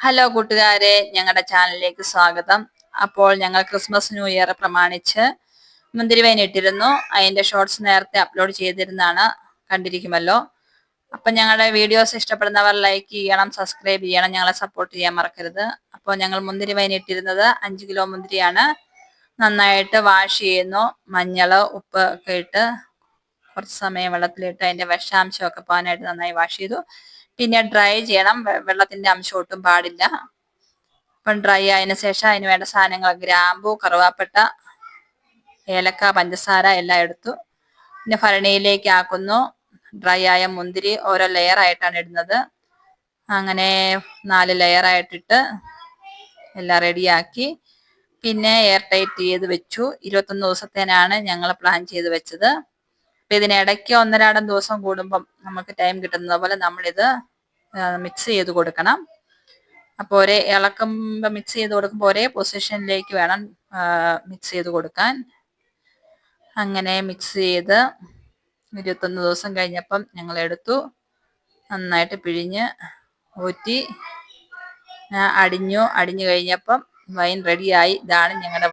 Hello കൂട്ടുകാരെ, ഞങ്ങളുടെ ചാനലിലേക്ക് സ്വാഗതം. അപ്പോൾ ഞങ്ങൾ ക്രിസ്മസ് ന്യൂ ഇയർ പ്രമാണിച്ച് മുന്തിരി വൈൻ ഇട്ടിരുന്നു. അതിന്റെ ഷോർട്സ് നേരത്തെ അപ്ലോഡ് ചെയ്തിരുന്നാണ്, കണ്ടിരിക്കുമല്ലോ. അപ്പം ഞങ്ങളുടെ വീഡിയോസ് ഇഷ്ടപ്പെടുന്നവർ ലൈക്ക് ചെയ്യണം, സബ്സ്ക്രൈബ് ചെയ്യണം, ഞങ്ങളെ സപ്പോർട്ട് ചെയ്യാൻ മറക്കരുത്. അപ്പോൾ ഞങ്ങൾ മുന്തിരി വൈൻ ഇട്ടിരുന്നത് 5 കിലോ മുന്തിരിയാണ്. നന്നായിട്ട് വാഷ് ചെയ്യുന്നു. മഞ്ഞൾ, ഉപ്പ് ഒക്കെ ഇട്ട് കുറച്ച് സമയം വെള്ളത്തിലിട്ട് അതിന്റെ വിഷാംശമൊക്കെ പോകാനായിട്ട് നന്നായി വാഷ് ചെയ്തു. പിന്നെ ഡ്രൈ ചെയ്യണം, വെള്ളത്തിന്റെ അംശം ഒട്ടും പാടില്ല. അപ്പം ഡ്രൈ ആയതിനു ശേഷം അതിന് വേണ്ട സാധനങ്ങൾ ഗ്രാമ്പു, കറുവാപ്പട്ട, ഏലക്ക, പഞ്ചസാര എല്ലാം എടുത്തു. പിന്നെ ഭരണിയിലേക്ക് ആക്കുന്നു. ഡ്രൈ ആയ മുന്തിരി ഓരോ ലെയർ ആയിട്ടാണ് ഇടുന്നത്. അങ്ങനെ 4 ലെയർ ആയിട്ടിട്ട് എല്ലാം റെഡിയാക്കി. പിന്നെ എയർ ടൈറ്റ് ചെയ്ത് വെച്ചു. 21 ദിവസത്തേനാണ് ഞങ്ങൾ പ്ലാൻ ചെയ്ത് വെച്ചത്. അപ്പൊ ഇതിനിടയ്ക്ക് 1-2 ദിവസം കൂടുമ്പം നമുക്ക് ടൈം കിട്ടുന്നത് പോലെ നമ്മളിത് മിക്സ് ചെയ്ത് കൊടുക്കണം. അപ്പോൾ ഒരേ ഇളക്കുമ്പോൾ മിക്സ് ചെയ്ത് കൊടുക്കുമ്പോൾ ഒരേ പൊസിഷനിലേക്ക് വേണം മിക്സ് ചെയ്ത് കൊടുക്കാൻ. അങ്ങനെ മിക്സ് ചെയ്ത് 21 ദിവസം കഴിഞ്ഞപ്പം ഞങ്ങൾ എടുത്തു. നന്നായിട്ട് പിഴിഞ്ഞ് ഊറ്റി അടിഞ്ഞു കഴിഞ്ഞപ്പം വൈൻ റെഡിയായി. ഇതാണ് ഞങ്ങളുടെ